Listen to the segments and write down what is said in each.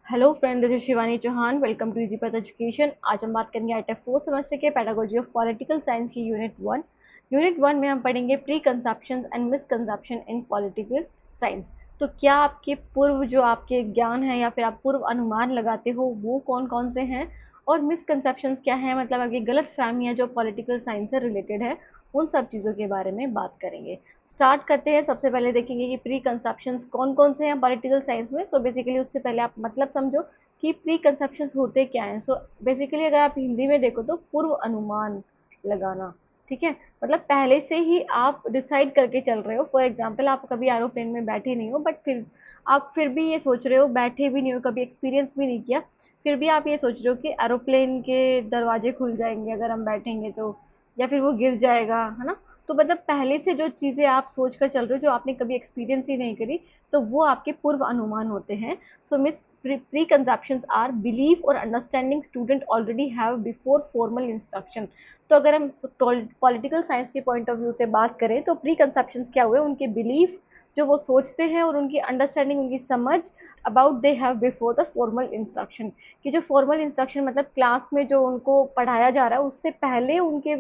Hello friend, this is Shivani Chauhan. Welcome to easy path education. आज हम बात करेंगे आईटेक फोर्थ सेमेस्टर के पेडागोजी ऑफ पॉलिटिकल साइंस की यूनिट वन में हम पढ़ेंगे preconception and misconception in political science. तो क्या आपके पूर्व जो आपके ज्ञान है या फिर आप पूर्व अनुमान लगाते हो वो कौन कौन से हैं, और मिसकंसेप्शंस क्या हैं, मतलब आपकी गलत फहमियाँ जो पॉलिटिकल साइंस से रिलेटेड है, उन सब चीज़ों के बारे में बात करेंगे। स्टार्ट करते हैं। सबसे पहले देखेंगे कि प्री कंसेप्शंस कौन कौन से हैं पॉलिटिकल साइंस में। सो बेसिकली उससे पहले आप मतलब समझो कि प्री कंसेप्शंस होते क्या हैं। सो बेसिकली अगर आप हिंदी में देखो तो पूर्व अनुमान लगाना। ठीक है, मतलब पहले से ही आप डिसाइड करके चल रहे हो। फॉर एग्जाम्पल, आप कभी एरोप्लेन में बैठे नहीं हो, बट फिर आप फिर भी ये सोच रहे हो, बैठे भी नहीं हो, कभी एक्सपीरियंस भी नहीं किया, फिर भी आप ये सोच रहे हो कि एरोप्लेन के दरवाजे खुल जाएंगे अगर हम बैठेंगे तो, या फिर वो गिर जाएगा, है ना। तो मतलब पहले से जो चीज़ें आप सोच कर चल रहे हो, जो आपने कभी एक्सपीरियंस ही नहीं करी, तो वो आपके पूर्व अनुमान होते हैं। सो miss preconceptions are belief or understanding student already have before formal instruction। तो अगर हम पॉलिटिकल साइंस के पॉइंट ऑफ व्यू से बात करें तो प्री कंसेप्शंस क्या हुए, उनके बिलीफ जो वो सोचते हैं और उनकी अंडरस्टैंडिंग, उनकी समझ about they have before the formal instruction. कि जो फॉर्मल इंस्ट्रक्शन मतलब क्लास में जो उनको पढ़ाया जा रहा है उससे पहले उनके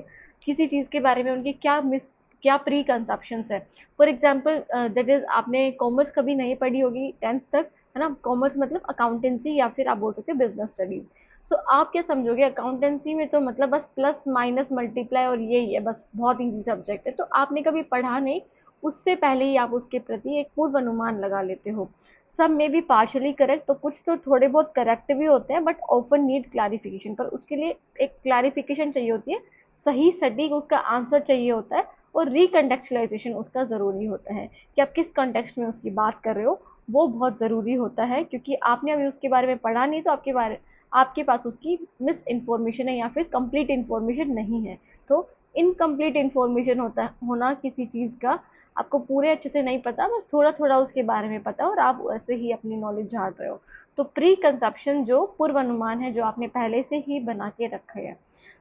किसी चीज़ के बारे में उनकी क्या प्री कंसेप्शंस है। फॉर एग्जाम्पल दैट इज, आपने कॉमर्स कभी नहीं पढ़ी होगी 10th तक, है ना। कॉमर्स मतलब अकाउंटेंसी या फिर आप बोल सकते हो बिजनेस स्टडीज। सो आप क्या समझोगे, अकाउंटेंसी में तो मतलब बस प्लस माइनस मल्टीप्लाई और यही है, बस बहुत इजी सब्जेक्ट है, तो आपने कभी पढ़ा नहीं, उससे पहले ही आप उसके प्रति एक पूर्व अनुमान लगा लेते हो। सब में भी पार्शली करेक्ट, तो कुछ तो थोड़े बहुत करेक्ट भी होते हैं, बट ऑफन नीड क्लैरिफिकेशन। पर उसके लिए एक क्लैरिफिकेशन चाहिए होती है, सही सटीक उसका आंसर चाहिए होता है, और रिकंटेक्चुअलाइजेशन उसका ज़रूरी होता है कि आप किस कंटेक्स्ट में उसकी बात कर रहे हो, वो बहुत ज़रूरी होता है। क्योंकि आपने अभी उसके बारे में पढ़ा नहीं, तो आपके पास उसकी मिस इन्फॉर्मेशन है या फिर कंप्लीट इन्फॉर्मेशन नहीं है। तो इनकम्प्लीट इन्फॉर्मेशन होना किसी चीज़ का, आपको पूरे अच्छे से नहीं पता, बस थोड़ा थोड़ा उसके बारे में पता, और आप वैसे ही अपनी नॉलेज झाड़ रहे हो। तो प्री कंसेप्शन जो पूर्व अनुमान है, जो आपने पहले से ही बना के रखे हैं।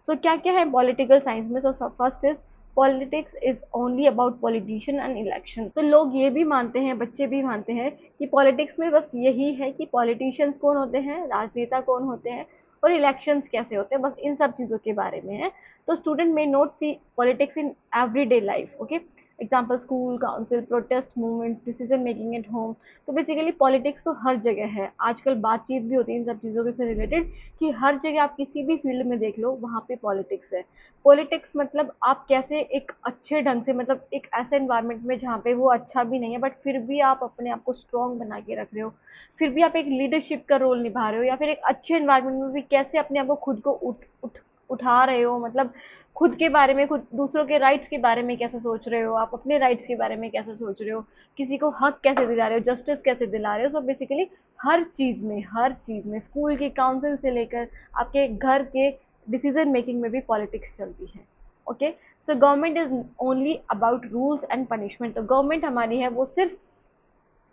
सो क्या क्या है पॉलिटिकल साइंस में। So first is, politics is only about politician and election. तो लोग ये भी मानते हैं, बच्चे भी मानते हैं कि पॉलिटिक्स में बस यही है कि पॉलिटिशियंस कौन होते हैं, राजनेता कौन होते हैं, और इलेक्शंस कैसे होते हैं, बस इन सब चीज़ों के बारे में है। तो student may not see politics in everyday life. Okay, example school council, protest movements, decision making at home. तो बेसिकली पॉलिटिक्स तो हर जगह है। आजकल बातचीत भी होती है इन सब चीज़ों से रिलेटेड, कि हर जगह आप किसी भी फील्ड में देख लो, वहाँ पे पॉलिटिक्स है। पॉलिटिक्स मतलब आप कैसे एक अच्छे ढंग से, मतलब एक ऐसे एनवायरनमेंट में जहाँ पे वो अच्छा भी नहीं है, बट फिर भी आप अपने आप को स्ट्रॉन्ग बना के रख रहे हो, फिर भी आप एक लीडरशिप का रोल निभा रहे हो, या फिर एक अच्छे एनवायरनमेंट में भी कैसे अपने आप को खुद को उठा रहे हो, मतलब खुद के बारे में, खुद दूसरों के राइट्स के बारे में कैसे सोच रहे हो, आप अपने राइट्स के बारे में कैसे सोच रहे हो, किसी को हक कैसे दिला रहे हो, जस्टिस कैसे दिला रहे हो। सो बेसिकली हर चीज़ में स्कूल की काउंसिल से लेकर आपके घर के डिसीजन मेकिंग में भी पॉलिटिक्स चलती है। Okay, so government is only about rules and punishment. तो गवर्नमेंट हमारी है वो सिर्फ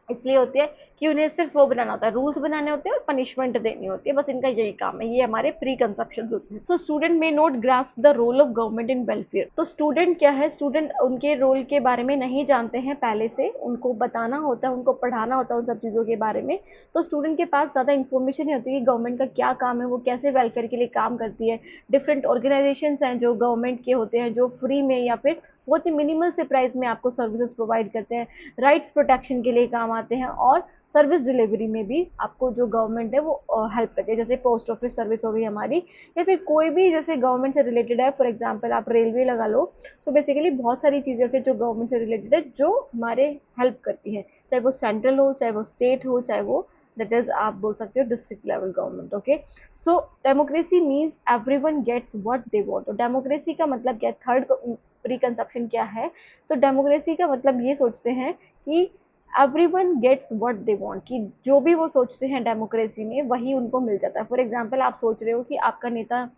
इसलिए होती है कि उन्हें सिर्फ वो बनाना होता है, रूल्स बनाने होते हैं और पनिशमेंट देनी होती है, बस इनका यही काम है। ये हमारे प्री कंसेप्शन होते हैं। So student may not grasp the role of government in welfare. तो स्टूडेंट क्या है, स्टूडेंट उनके रोल के बारे में नहीं जानते हैं पहले से, उनको बताना होता है, उनको पढ़ाना होता है उन सब चीज़ों के बारे में। तो स्टूडेंट के पास ज़्यादा इन्फॉर्मेशन नहीं होती कि गवर्नमेंट का क्या काम है, वो कैसे वेलफेयर के लिए काम करती है। डिफरेंट ऑर्गेनाइजेशंस हैं जो गवर्नमेंट के होते हैं, जो फ्री में या फिर बहुत ही मिनिमल से प्राइस में आपको सर्विसेज प्रोवाइड करते हैं, राइट्स प्रोटेक्शन के लिए काम आते हैं, और सर्विस डिलीवरी में भी आपको जो गवर्नमेंट है वो हेल्प करती है। जैसे पोस्ट ऑफिस सर्विस हो गई हमारी, या फिर कोई भी जैसे गवर्नमेंट से रिलेटेड है, फॉर एग्जांपल आप रेलवे लगा लो। तो बेसिकली बहुत सारी चीज़ें ऐसे जो गवर्नमेंट से रिलेटेड है, जो हमारे हेल्प करती है, चाहे वो सेंट्रल हो, चाहे वो स्टेट हो, चाहे वो दैट इज आप बोल सकते हो district level government. Okay, so democracy means everyone gets what they want. तो डेमोक्रेसी का मतलब क्या है, थर्ड प्रीकंसेप्शन क्या है। तो डेमोक्रेसी का मतलब ये सोचते हैं कि everyone gets what they want, कि जो भी वो सोचते हैं डेमोक्रेसी में वही उनको मिल जाता है। फॉर एग्जांपल, आप सोच रहे हो कि आपका नेता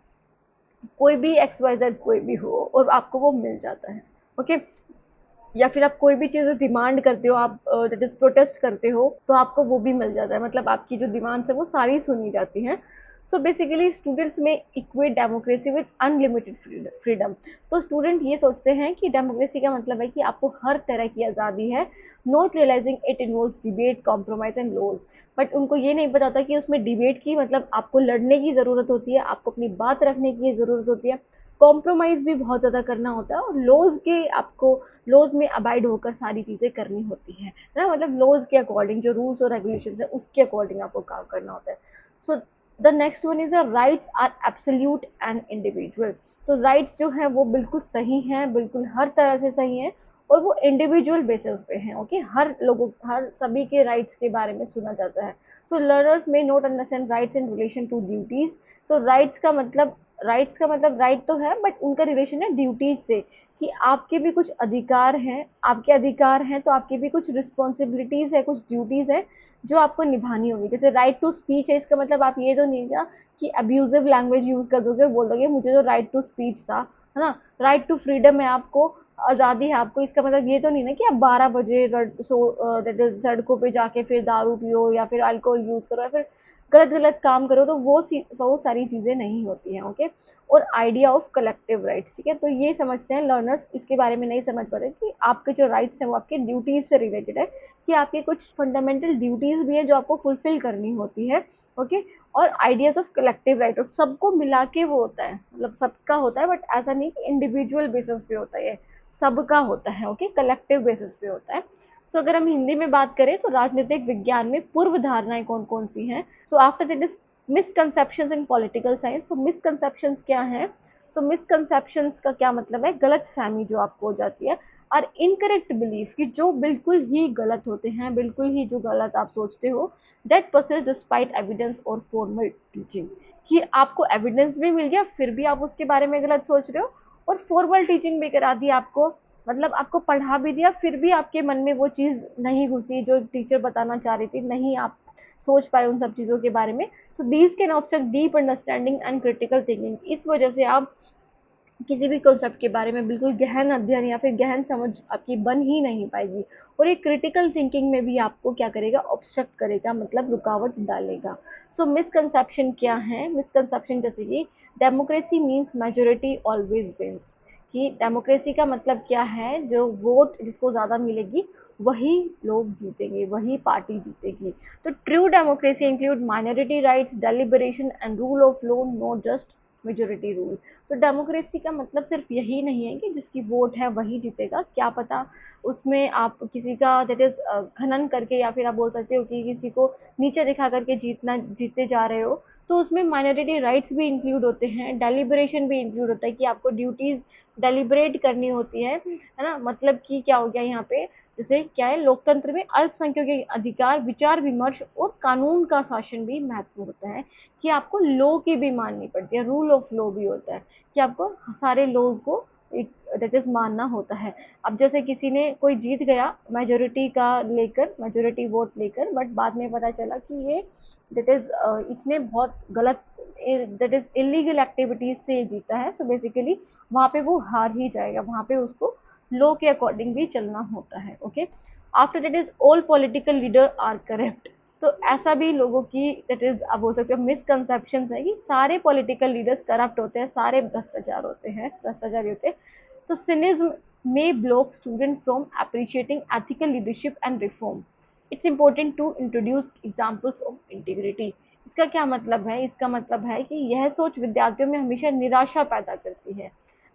कोई भी XYZ कोई भी हो, और आपको वो मिल जाता है। ओके, या फिर आप कोई भी चीज़ डिमांड करते हो, आप दैट इज़ प्रोटेस्ट करते हो, तो आपको वो भी मिल जाता है, मतलब आपकी जो डिमांड्स है वो सारी सुनी जाती हैं। सो बेसिकली स्टूडेंट्स में equate democracy with unlimited freedom. तो स्टूडेंट ये सोचते हैं कि डेमोक्रेसी का मतलब है कि आपको हर तरह की आज़ादी है, not realising it involves debate, compromise and laws. But उनको ये नहीं पता होता कि उसमें डिबेट की मतलब आपको लड़ने की ज़रूरत होती है, आपको अपनी बात रखने की ज़रूरत होती है, कॉम्प्रोमाइज़ भी बहुत ज़्यादा करना होता है, और लॉज के आपको लॉज में अबाइड होकर सारी चीज़ें करनी होती हैं, है ना? मतलब लॉज के अकॉर्डिंग जो रूल्स और रेगुलेशंस है उसके अकॉर्डिंग आपको काम करना होता है। So the next one is rights are absolute and individual. तो राइट्स जो है वो बिल्कुल सही हैं, बिल्कुल हर तरह से सही हैं, और वो इंडिविजुअल बेसिस पे हैं। ओके, हर लोगों, हर सभी के राइट्स के बारे में सुना जाता है। So learners may not understand rights in relation to duties. तो राइट्स का मतलब राइट तो है, बट उनका रिलेशन है ड्यूटीज से, कि आपके भी कुछ अधिकार हैं, आपके अधिकार हैं तो आपकी भी कुछ रिस्पॉन्सिबिलिटीज है, कुछ ड्यूटीज है जो आपको निभानी होगी। जैसे राइट टू स्पीच है, इसका मतलब आप ये तो नहीं ना कि अब्यूजिव लैंग्वेज यूज कर दोगे और बोल दोगे मुझे तो राइट टू स्पीच था, है ना? राइट टू फ्रीडम है, आपको आज़ादी है आपको, इसका मतलब ये तो नहीं ना कि आप 12 बजे दैट इज सड़कों पे जाके फिर दारू पियो या फिर अल्कोहल यूज करो या फिर गलत गलत काम करो, तो वो सारी चीज़ें नहीं होती हैं। ओके, और आइडिया ऑफ कलेक्टिव राइट्स, ठीक है, तो ये समझते हैं लर्नर्स, इसके बारे में नहीं समझ पाते कि आपके जो राइट्स हैं वो आपके ड्यूटीज से रिलेटेड है, कि आपकी कुछ फंडामेंटल ड्यूटीज भी है जो आपको फुलफिल करनी होती है। ओके, और आइडियाज ऑफ कलेक्टिव राइट, और सबको मिला के वो होता है, मतलब सबका होता है, बट ऐसा नहीं कि इंडिविजुअल बेसिस पे होता है, ये सबका होता है। ओके, कलेक्टिव बेसिस पे होता है। सो अगर हम हिंदी में बात करें तो राजनीतिक विज्ञान में पूर्व धारणाएं कौन कौन सी हैं? So after that is misconceptions in political science. तो मिसकंसेप्शंस क्या है? सो मिसकंसेप्शंस का क्या मतलब है? गलत फहमी जो आपको हो जाती है, और इनकरेक्ट बिलीफ, कि जो बिल्कुल ही गलत होते हैं, बिल्कुल ही जो गलत आप सोचते हो, दैट परसिस्ट डिस्पाइट एविडेंस और फॉर्मल टीचिंग, कि आपको एविडेंस भी मिल गया फिर भी आप उसके बारे में गलत सोच रहे हो, और फॉर्मल टीचिंग भी करा दी आपको, मतलब आपको पढ़ा भी दिया फिर भी आपके मन में वो चीज़ नहीं घुसी जो टीचर बताना चाह रही थी, नहीं आप सोच पाए उन सब चीज़ों के बारे में। So these can obstruct deep understanding and critical thinking. इस वजह से आप किसी भी कॉन्सेप्ट के बारे में बिल्कुल गहन अध्ययन या फिर गहन समझ आपकी बन ही नहीं पाएगी, और एक क्रिटिकल थिंकिंग में भी आपको क्या करेगा? ऑब्स्ट्रक्ट करेगा, मतलब रुकावट डालेगा। सो मिसकंसेप्शन क्या है? मिसकंसेप्शन जैसे कि democracy means majority always wins, कि डेमोक्रेसी का मतलब क्या है? जो वोट जिसको ज़्यादा मिलेगी वही लोग जीतेंगे, वही पार्टी जीतेगी। तो true democracy include minority rights, deliberation and rule of law, not just majority rule. तो डेमोक्रेसी का मतलब सिर्फ यही नहीं है कि जिसकी वोट है वही जीतेगा, क्या पता उसमें आप किसी का दैट इज खनन करके, या फिर आप बोल सकते हो कि किसी को नीचे दिखा करके जीतते जा रहे हो, तो उसमें माइनॉरिटी राइट्स भी इंक्लूड होते हैं, डेलिब्रेशन भी इंक्लूड होता है, कि आपको ड्यूटीज डेलिब्रेट करनी होती है ना? मतलब कि क्या हो गया यहाँ पे, जैसे क्या है, लोकतंत्र में अल्पसंख्यकों के अधिकार, विचार विमर्श और कानून का शासन भी महत्व होता है, कि आपको लॉ की भी माननी पड़ती है, रूल ऑफ लॉ भी होता है, कि आपको सारे लोगों को एक दैट इज मानना होता है। अब जैसे किसी ने कोई जीत गया मेजोरिटी का लेकर, मेजोरिटी वोट लेकर, बट बाद में पता चला कि ये दैट इज इसने बहुत गलत, दैट इज इलीगल एक्टिविटीज से जीता है। सो बेसिकली वहाँ पे वो हार ही जाएगा, वहाँ पे उसको लॉ के अकॉर्डिंग भी चलना होता है। Okay, after that is all political leader are correct. तो ऐसा भी लोगों की दैट इज आप बोल सकते हो मिसकंसेप्शन है कि सारे पॉलिटिकल लीडर्स करप्ट होते हैं, सारे भ्रष्टाचार होते हैं, भ्रष्टाचारी होते हैं। तो सिनिज्म may block student from appreciating ethical leadership and reform. It's important to introduce examples of integrity. इसका क्या मतलब है? इसका मतलब है कि यह सोच विद्यार्थियों में हमेशा निराशा पैदा करती है।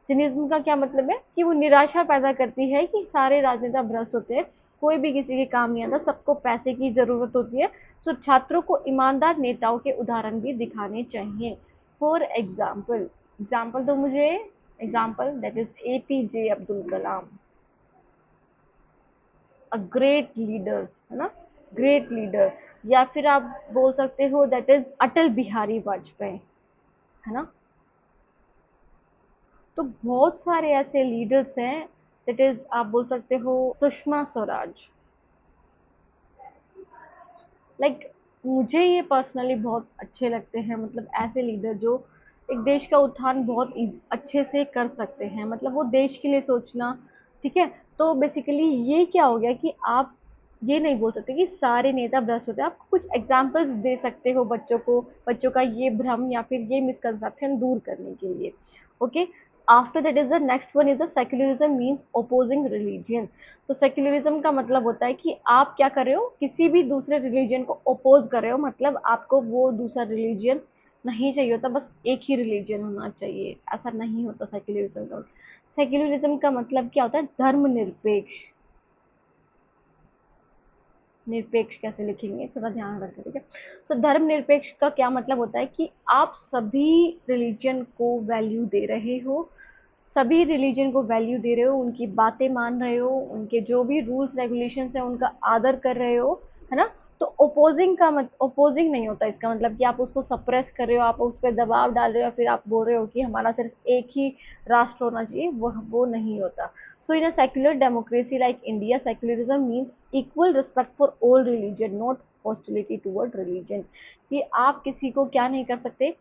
सिनिज्म का क्या मतलब है? कि वो निराशा पैदा करती है कि सारे राजनेता भ्रष्ट होते हैं, कोई भी किसी के काम नहीं आता, सबको पैसे की जरूरत होती है। तो छात्रों को ईमानदार नेताओं के उदाहरण भी दिखाने चाहिए। फॉर एग्जाम्पल, एग्जाम्पल तो मुझे, example that is APJ Abdul Kalam, a great leader, है ना? Great leader. या फिर आप बोल सकते हो दैट इज अटल बिहारी वाजपेयी, है ना? तो बहुत सारे ऐसे लीडर्स हैं, दैट इज आप बोल सकते हो सुषमा स्वराज। लाइक मुझे ये पर्सनली बहुत अच्छे लगते हैं, मतलब ऐसे लीडर जो एक देश का उत्थान बहुत अच्छे से कर सकते हैं, मतलब वो देश के लिए सोचना, ठीक है। तो बेसिकली ये क्या हो गया कि आप ये नहीं बोल सकते कि सारे नेता भ्रष्ट होते हैं। आप कुछ एग्जाम्पल्स दे सकते हो बच्चों को, बच्चों का ये भ्रम या फिर ये मिसकंसेप्शन दूर करने के लिए। Okay, after that is the next one is the secularism means opposing religion. तो सेक्युलरिज्म का मतलब होता है कि आप क्या कर रहे हो, किसी भी दूसरे रिलीजन को ओपोज कर रहे हो, मतलब आपको वो दूसरा रिलीजन नहीं चाहिए होता, बस एक ही रिलीजन होना चाहिए, ऐसा नहीं होता सेक्युलरिज्म का। सेक्युलरिज्म का मतलब क्या होता है, धर्मनिरपेक्ष। निरपेक्ष कैसे लिखेंगे, थोड़ा ध्यान रखें, ठीक है। सो धर्मनिरपेक्ष का क्या मतलब होता है कि आप सभी रिलीजन को वैल्यू दे रहे हो, सभी रिलीजन को वैल्यू दे रहे हो, उनकी बातें मान रहे हो, उनके जो भी रूल्स रेगुलेशंस है उनका आदर कर रहे हो, है ना। तो ओपोजिंग का ओपोजिंग नहीं होता इसका मतलब कि आप उसको सप्रेस कर रहे हो, आप उस पर दबाव डाल रहे हो, फिर आप बोल रहे हो कि हमारा सिर्फ एक ही राष्ट्र होना चाहिए, वो नहीं होता। So in a secular democracy like India, secularism means equal respect for all religion, not hostility toward religion। कि आप किसी को क्या नहीं कर सकते,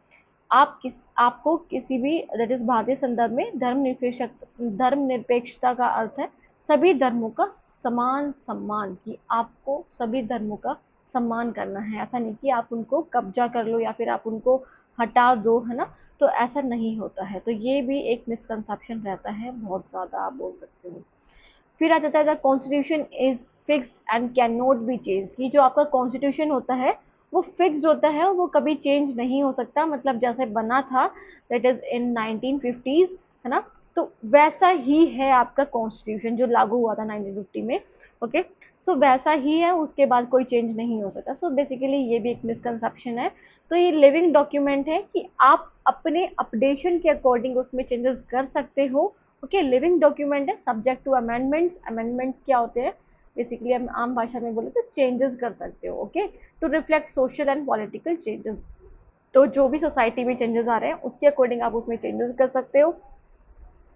आपको किसी भी, दैट इज भारतीय संदर्भ में धर्मनिरपेक्षता का अर्थ है सभी धर्मों का समान सम्मान, कि आपको सभी धर्मों का सम्मान करना है, ऐसा नहीं कि आप उनको कब्जा कर लो या फिर आप उनको हटा दो, है ना। तो ऐसा नहीं होता है, तो ये भी एक मिसकंसेप्शन रहता है, बहुत ज़्यादा आप बोल सकते हो। फिर आ जाता है the constitution is fixed and can not be change, कि जो आपका कॉन्स्टिट्यूशन होता है वो फिक्स्ड होता है, वो कभी चेंज नहीं हो सकता, मतलब जैसे बना था दैट इज इन 1950s, है ना। तो वैसा ही है आपका कॉन्स्टिट्यूशन जो लागू हुआ था 1950 में। ओके, सो वैसा ही है, उसके बाद कोई चेंज नहीं हो सकता। सो बेसिकली ये भी एक मिसकंसेप्शन है। तो ये लिविंग डॉक्यूमेंट है कि आप अपने अपडेशन के अकॉर्डिंग उसमें चेंजेस कर सकते हो। ओके, लिविंग डॉक्यूमेंट है, सब्जेक्ट टू अमेंडमेंट्स। अमेंडमेंट्स क्या होते हैं, बेसिकली हम आम भाषा में बोले तो चेंजेस कर सकते हो। Okay, to reflect social and political changes. तो जो भी सोसाइटी में चेंजेस आ रहे हैं उसके अकॉर्डिंग आप उसमें चेंजेस कर सकते हो।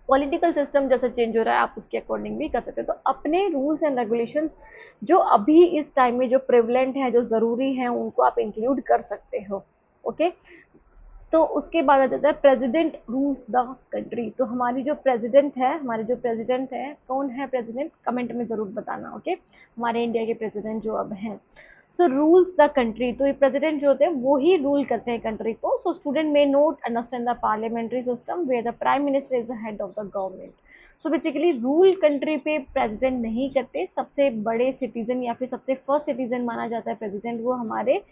पॉलिटिकल सिस्टम जैसे चेंज हो रहा है आप उसके अकॉर्डिंग भी कर सकते हो। तो अपने रूल्स एंड रेगुलेशंस जो अभी इस टाइम में जो प्रिवलेंट है, जो ज़रूरी है, उनको आप इंक्लूड कर सकते हो। ओके, तो उसके बाद आ जाता है प्रेसिडेंट रूल्स द कंट्री। तो हमारी जो प्रेसिडेंट है, हमारे जो प्रेसिडेंट है, कौन है प्रेसिडेंट, कमेंट में ज़रूर बताना। ओके, हमारे इंडिया के प्रेसिडेंट जो अब हैं। सो रूल्स द कंट्री, तो ये प्रेसिडेंट जो होते हैं वो ही रूल करते हैं कंट्री को। So student may not understand the parliamentary system where the prime minister is the head of the government. So basically rule country पे प्रेसिडेंट नहीं करते, सबसे बड़े सिटीजन या फिर सबसे फर्स्ट सिटीजन माना जाता है प्रेसिडेंट वो हमारे।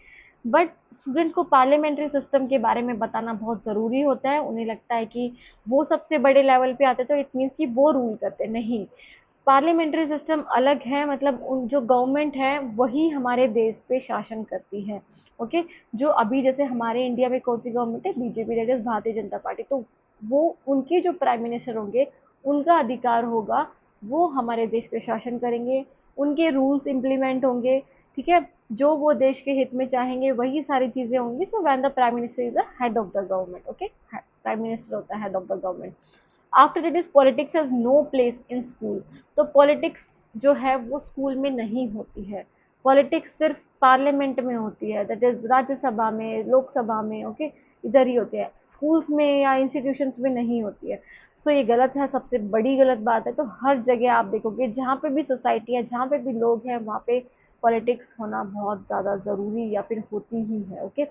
बट स्टूडेंट को पार्लियामेंट्री सिस्टम के बारे में बताना बहुत ज़रूरी होता है, उन्हें लगता है कि वो सबसे बड़े लेवल पे आते तो इट मीन्स कि वो रूल करते, नहीं। पार्लियामेंट्री सिस्टम अलग है, मतलब उन जो गवर्नमेंट है वही हमारे देश पे शासन करती है। ओके, जो अभी जैसे हमारे इंडिया में कौन सी गवर्नमेंट है, BJP, that is Bharatiya Janata party. तो वो उनके जो प्राइम मिनिस्टर होंगे उनका अधिकार होगा, वो हमारे देश पे शासन करेंगे, उनके रूल्स इम्प्लीमेंट होंगे, ठीक है। जो वो देश के हित में चाहेंगे वही सारी चीज़ें होंगी। So when the prime minister is the head of the government. Okay, prime minister होता है head of the government. After it is politics has no place in school. तो पॉलिटिक्स जो है वो स्कूल में नहीं होती है, पॉलिटिक्स सिर्फ पार्लियामेंट में होती है, दैट इज राज्यसभा में, लोकसभा में। ओके, इधर ही होती है, स्कूल्स में या इंस्टीट्यूशंस में नहीं होती है। सो ये गलत है, सबसे बड़ी गलत बात है। तो हर जगह आप देखोगे जहाँ पे भी सोसाइटी है, जहाँ पे भी लोग हैं, वहाँ पे पॉलिटिक्स होना बहुत ज़्यादा ज़रूरी या फिर होती ही है। Okay,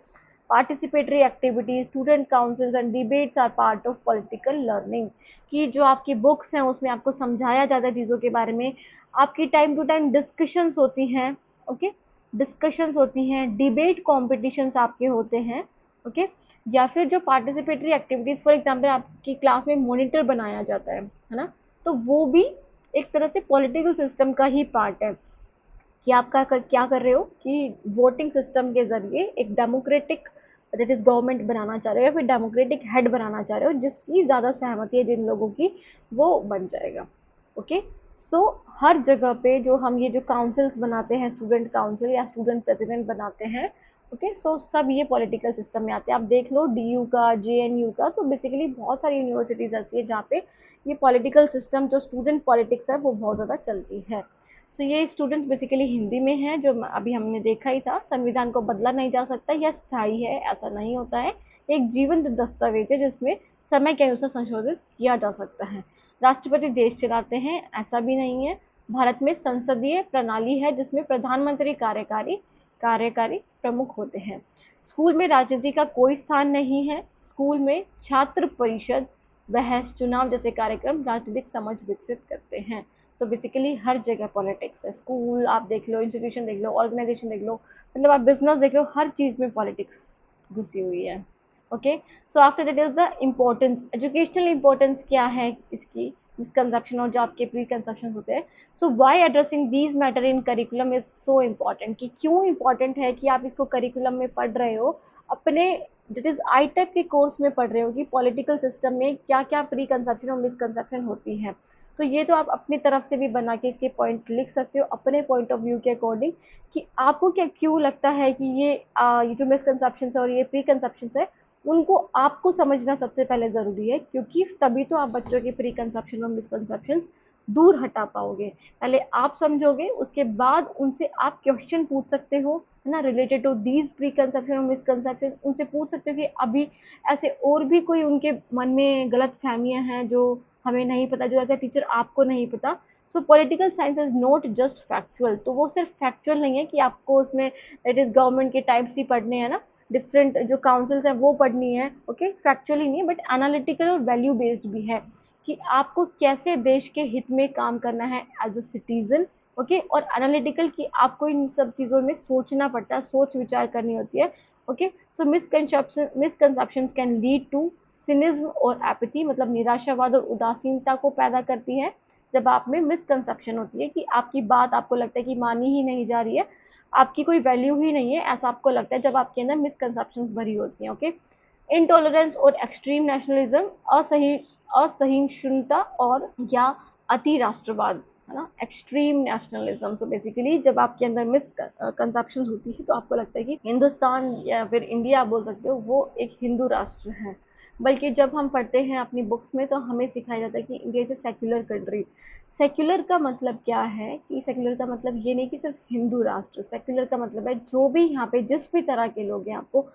participatory activities, student councils and debates are part of political learning. कि जो आपकी बुक्स हैं उसमें आपको समझाया जाता है चीज़ों के बारे में, आपकी टाइम टू टाइम डिस्कशंस होती हैं। ओके, डिस्कशंस होती हैं, डिबेट कॉम्पिटिशन्स आपके होते हैं। ओके, या फिर जो पार्टिसिपेटरी एक्टिविटीज़, फॉर एग्जांपल आपकी क्लास में मॉनिटर बनाया जाता है ना। तो वो भी एक तरह से पॉलिटिकल सिस्टम का ही पार्ट है, कि आप क्या कर रहे हो कि वोटिंग सिस्टम के ज़रिए एक डेमोक्रेटिक, दैट इज़ गवर्नमेंट बनाना चाह रहे हो या फिर डेमोक्रेटिक हेड बनाना चाह रहे हो, जिसकी ज़्यादा सहमति है जिन लोगों की, वो बन जाएगा। ओके, सो हर जगह पे जो हम ये जो काउंसिल्स बनाते हैं, स्टूडेंट काउंसिल या स्टूडेंट प्रेसिडेंट बनाते हैं, ओके, सो सब ये पॉलिटिकल सिस्टम में आते हैं। आप देख लो डीयू का, जेएनयू का, तो बेसिकली बहुत सारी यूनिवर्सिटीज़ ऐसी है जहाँ पे ये पॉलिटिकल सिस्टम, जो स्टूडेंट पॉलिटिक्स है, वो बहुत ज़्यादा चलती है। सो ये स्टूडेंट्स बेसिकली हिंदी में है, जो अभी हमने देखा ही था, संविधान को बदला नहीं जा सकता, यह स्थायी है, ऐसा नहीं होता है। एक जीवंत दस्तावेज है जिसमें समय के अनुसार संशोधित किया जा सकता है। राष्ट्रपति देश चलाते हैं, ऐसा भी नहीं है। भारत में संसदीय प्रणाली है जिसमें प्रधानमंत्री कार्यकारी प्रमुख होते हैं। स्कूल में राजनीति का कोई स्थान नहीं है। स्कूल में छात्र परिषद, बहस, चुनाव जैसे कार्यक्रम राजनीतिक समझ विकसित करते हैं। सो बेसिकली हर जगह पॉलिटिक्स है। स्कूल आप देख लो, इंस्टीट्यूशन देख लो, ऑर्गेनाइजेशन देख लो, मतलब आप बिजनेस देख लो, हर चीज में पॉलिटिक्स घुसी हुई है। Okay, so after that is the importance, educational importance क्या है इसकी, मिसकंसेप्शन और जो आपके प्री कंसेप्शन होते हैं। So why addressing these matter in curriculum is so important, कि क्यों इम्पॉर्टेंट है कि आप इसको करिकुलम में पढ़ रहे हो, अपने दैट इज आई टाइप के कोर्स में पढ़ रहे हो कि पॉलिटिकल सिस्टम में क्या क्या प्री कंसेप्शन और मिसकंसेप्शन होती है। तो ये तो आप अपनी तरफ से भी बना के इसके पॉइंट लिख सकते हो अपने पॉइंट ऑफ व्यू के अकॉर्डिंग, कि आपको क्या क्यों लगता है कि ये जो मिसकंसेप्शन और ये प्री कंसेप्शन है उनको आपको समझना सबसे पहले ज़रूरी है, क्योंकि तभी तो आप बच्चों के प्री कंसेप्शन और मिसकंसेप्शंस दूर हटा पाओगे। पहले आप समझोगे, उसके बाद उनसे आप क्वेश्चन पूछ सकते हो, है ना, related to these preconception और मिसकंसेप्शन। उनसे पूछ सकते हो कि अभी ऐसे और भी कोई उनके मन में गलत फहमियाँ हैं जो हमें नहीं पता, जो एज ए टीचर आपको नहीं पता। सो political science is not just factual, तो वो सिर्फ फैक्चुअल नहीं है कि आपको उसमें इट इज़ गवर्नमेंट के टाइप्स ही पढ़ने हैं ना, डिफरेंट जो काउंसिल्स हैं वो पढ़नी है। ओके, फैक्चुअली नहीं है बट एनालिटिकल और वैल्यू बेस्ड भी है, कि आपको कैसे देश के हित में काम करना है एज अ सिटीजन। ओके, और एनालिटिकल कि आपको इन सब चीज़ों में सोचना पड़ता है, सोच विचार करनी होती है। Okay, so misconceptions can lead to cynicism और एपैथी, मतलब निराशावाद और उदासीनता को पैदा करती है। जब आप में मिसकंसेप्शन होती है कि आपकी बात आपको लगता है कि मानी ही नहीं जा रही है, आपकी कोई वैल्यू ही नहीं है, ऐसा आपको लगता है जब आपके अंदर मिसकंसेप्शंस भरी होती हैं। ओके, इनटॉलरेंस और एक्सट्रीम नेशनलिज्म, असहिष्णुता और या अति राष्ट्रवाद, है ना, एक्सट्रीम नेशनलिज्म। सो बेसिकली जब आपके अंदर मिसकंसेप्शंस होती है तो आपको लगता है कि हिंदुस्तान या फिर इंडिया आप बोल सकते हो वो एक हिंदू राष्ट्र है। बल्कि जब हम पढ़ते हैं अपनी बुक्स में तो हमें सिखाया जाता है कि India is a secular country. Secular का मतलब क्या है, कि सेक्युलर का मतलब ये नहीं कि सिर्फ हिंदू राष्ट्र, सेक्युलर का मतलब है जो भी यहाँ पे जिस भी तरह के लोग हैं आपको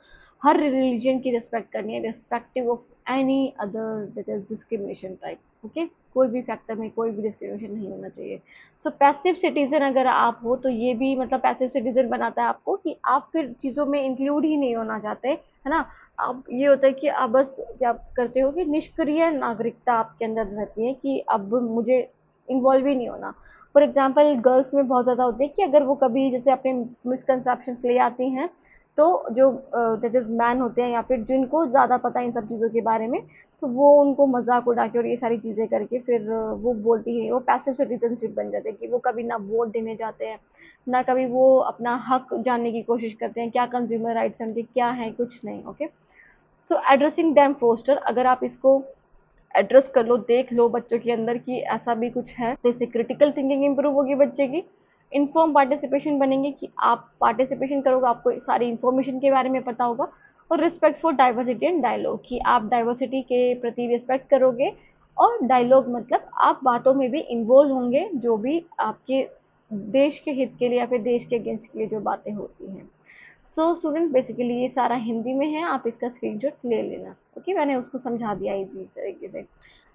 हर रिलीजन की रिस्पेक्ट करनी है, respective of any other that is discrimination type. Okay, कोई भी फैक्टर में कोई भी डिस्क्रिमिनेशन नहीं होना चाहिए। सो पैसिव सिटीजन अगर आप हो तो ये भी मतलब पैसिव सिटीजन बनाता है आपको कि आप फिर चीज़ों में इंक्लूड ही नहीं होना चाहते, है ना। अब ये होता है कि आप बस क्या करते हो कि निष्क्रिय नागरिकता आपके अंदर रहती है, कि अब मुझे इन्वॉल्व ही नहीं होना। फॉर एग्जाम्पल गर्ल्स में बहुत ज़्यादा होती है कि अगर वो कभी जैसे अपने मिसकंसेप्शंस ले आती हैं, तो जो दैट इज़ मैन होते हैं या फिर जिनको ज़्यादा पता है इन सब चीज़ों के बारे में, तो वो उनको मजाक उड़ा के और ये सारी चीज़ें करके फिर वो बोलती है, वो पैसिव सिटीजनशिप बन जाते हैं कि वो कभी ना वोट देने जाते हैं, ना कभी वो अपना हक जानने की कोशिश करते हैं, क्या कंज्यूमर राइट्स हैं उनके, क्या है, कुछ नहीं। ओके, सो एड्रेसिंग दैम फोस्टर, अगर आप इसको एड्रेस कर लो, देख लो बच्चों के अंदर कि ऐसा भी कुछ है, तो इससे क्रिटिकल थिंकिंग इंप्रूव होगी बच्चे की, इन्फॉर्म पार्टिसिपेशन बनेंगे कि आप पार्टिसिपेशन करोगे, आपको सारी इन्फॉर्मेशन के बारे में पता होगा, और respect for diversity and dialogue, कि आप डाइवर्सिटी के प्रति रिस्पेक्ट करोगे, और डायलॉग मतलब आप बातों में भी इन्वॉल्व होंगे जो भी आपके देश के हित के लिए या फिर देश के अगेंस्ट के लिए जो बातें होती हैं। सो स्टूडेंट बेसिकली ये सारा हिंदी में है, आप इसका स्क्रीनशॉट ले लेना। ओके, मैंने उसको समझा दिया इजी तरीके से।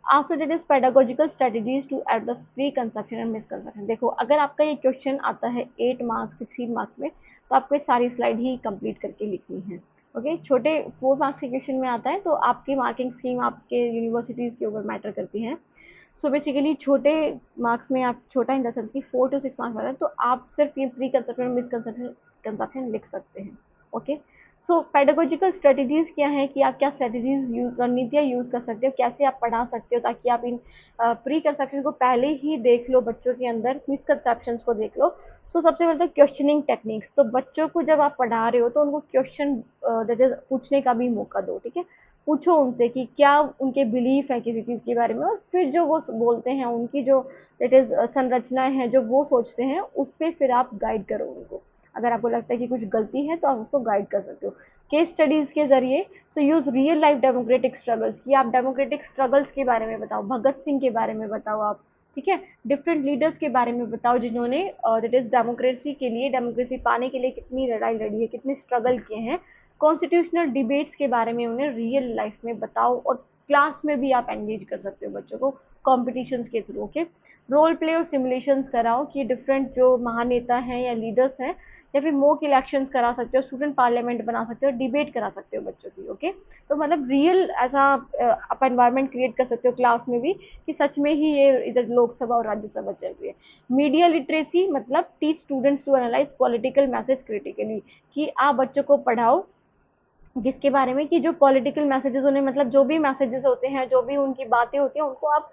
After that is pedagogical strategies to address preconception and misconception. देखो अगर आपका ये क्वेश्चन आता है 8 मार्क्स 16 मार्क्स में, तो आपको सारी स्लाइड ही कंप्लीट करके लिखनी है। ओके, छोटे 4 मार्क्स के क्वेश्चन में आता है तो आपकी मार्किंग स्कीम आपके यूनिवर्सिटीज़ के ऊपर मैटर करती है। सो बेसिकली छोटे मार्क्स में आप छोटा इन द सेंस कि 4 to 6 मार्क्स वाला है, तो आप सिर्फ ये प्री कंसेप्शन और मिसकंसेप्शन कंसेप्शन लिख सकते हैं। ओके, सो पेडागोजिकल स्ट्रेटजीज क्या है, कि आप क्या स्ट्रेटजीज रणनीतियाँ यूज़ कर सकते हो, कैसे आप पढ़ा सकते हो, ताकि आप इन प्री कंसेप्शन को पहले ही देख लो, बच्चों के अंदर मिसकंसेप्शन को देख लो। सो सबसे पहले तो क्वेश्चनिंग टेक्निक्स, तो बच्चों को जब आप पढ़ा रहे हो तो उनको क्वेश्चन दैट इज पूछने का भी मौका दो। ठीक है, पूछो उनसे कि क्या उनके बिलीफ है किसी चीज़ के बारे में, और फिर जो वो बोलते हैं उनकी जो दैट इज संरचनाएं हैं जो वो सोचते हैं, उस पर फिर आप गाइड करो उनको। अगर आपको लगता है कि कुछ गलती है तो आप उसको गाइड कर सकते हो केस स्टडीज के जरिए। So use real life democratic struggles, कि आप डेमोक्रेटिक स्ट्रगल्स के बारे में बताओ, भगत सिंह के बारे में बताओ आप। ठीक है, डिफरेंट लीडर्स के बारे में बताओ जिन्होंने दैट इज डेमोक्रेसी के लिए, डेमोक्रेसी पाने के लिए कितनी लड़ाई लड़ी है, कितने स्ट्रगल किए हैं। कॉन्स्टिट्यूशनल डिबेट्स के बारे में उन्हें रियल लाइफ में बताओ और क्लास में भी आप एंगेज कर सकते हो बच्चों को कॉम्पिटिशन्स के थ्रू। ओके, रोल प्ले और सिमुलेशंस कराओ कि डिफरेंट जो महानेता हैं या लीडर्स हैं, या फिर मॉक इलेक्शंस करा सकते हो, स्टूडेंट पार्लियामेंट बना सकते हो, डिबेट करा सकते हो बच्चों की। ओके, तो मतलब रियल ऐसा आप एनवायरनमेंट क्रिएट कर सकते हो क्लास में भी कि सच में ही ये इधर लोकसभा और राज्यसभा चल रही है। मीडिया लिटरेसी मतलब teach students to analyse political message critically, कि आप बच्चों को पढ़ाओ जिसके बारे में कि जो पॉलिटिकल मैसेजेस उन्हें, मतलब जो भी मैसेजेस होते हैं, जो भी उनकी बातें होती हैं, उनको आप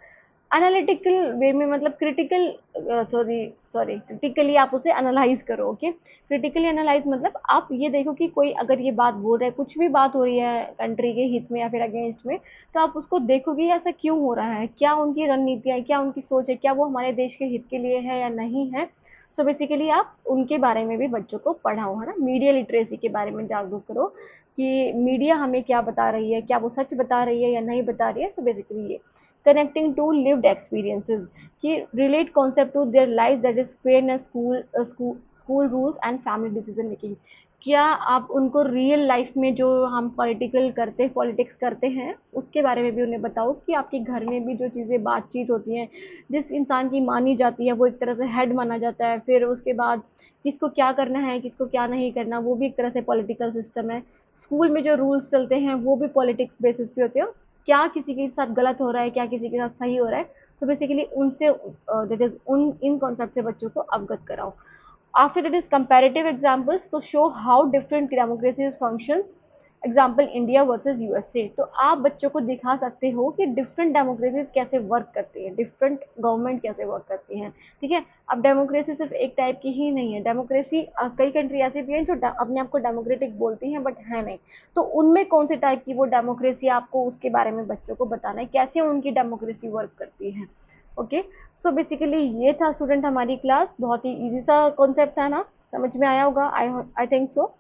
एनालिटिकल वे में, मतलब क्रिटिकल क्रिटिकली आप उसे एनालाइज करो। ओके, क्रिटिकली एनालाइज मतलब आप ये देखो कि कोई अगर ये बात बोल रहा है, कुछ भी बात हो रही है कंट्री के हित में या फिर अगेंस्ट में, तो आप उसको देखो कि ऐसा क्यों हो रहा है, क्या उनकी रणनीतियाँ है, क्या उनकी सोच है, क्या वो हमारे देश के हित के लिए है या नहीं है। सो बेसिकली आप उनके बारे में भी बच्चों को पढ़ाओ, है ना। मीडिया लिटरेसी के बारे में जागरूक करो कि मीडिया हमें क्या बता रही है, क्या वो सच बता रही है या नहीं बता रही है। सो बेसिकली ये कनेक्टिंग टू लिव्ड एक्सपीरियंसेस, कि relate concept to their life, that is fairness, school rules and family decision making. क्या आप उनको रियल लाइफ में जो हम पॉलिटिक्स करते हैं उसके बारे में भी उन्हें बताओ, कि आपके घर में भी जो चीज़ें बातचीत होती हैं, जिस इंसान की मानी जाती है वो एक तरह से हेड माना जाता है, फिर उसके बाद किसको क्या करना है, किसको क्या नहीं करना, वो भी एक तरह से पॉलिटिकल सिस्टम है। स्कूल में जो रूल्स चलते हैं वो भी पॉलिटिक्स बेसिस पे होते हैं, क्या किसी के साथ गलत हो रहा है, क्या किसी के साथ सही हो रहा है। सो बेसिकली उनसे दैट इज उन इन कॉन्सेप्ट से बच्चों को अवगत कराओ। After that is comparative examples to show how different democracies functions, example India versus USA. तो आप बच्चों को दिखा सकते हो कि डिफरेंट डेमोक्रेसीज कैसे वर्क करती है, डिफरेंट गवर्नमेंट कैसे वर्क करती हैं। ठीक है, अब डेमोक्रेसी सिर्फ एक टाइप की ही नहीं है, डेमोक्रेसी कई कंट्री ऐसी भी हैं जो अपने आप को डेमोक्रेटिक बोलती हैं बट है नहीं। तो उनमें कौन से टाइप की वो डेमोक्रेसी, आपको उसके बारे में बच्चों को बताना है, कैसे उनकी डेमोक्रेसी वर्क करती है। ओके, सो बेसिकली ये था स्टूडेंट हमारी क्लास, बहुत ही इजी सा कॉन्सेप्ट था ना, समझ में आया होगा, आई थिंक सो।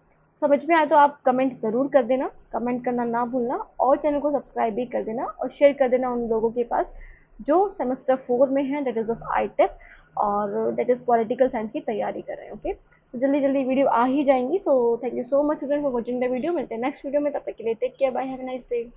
समझ में आया तो आप कमेंट ज़रूर कर देना, कमेंट करना ना भूलना, और चैनल को सब्सक्राइब भी कर देना और शेयर कर देना उन लोगों के पास जो सेमेस्टर 4 में है, दैट इज़ ऑफ ITEP, और दैट इज़ पॉलिटिकल साइंस की तैयारी कर रहे हैं। ओके, सो जल्दी जल्दी वीडियो आ ही जाएंगी। सो thank you so much student for watching the video. मिलते हैं नेक्स्ट वीडियो में, तब तक के लिए take care, bye, have a nice day.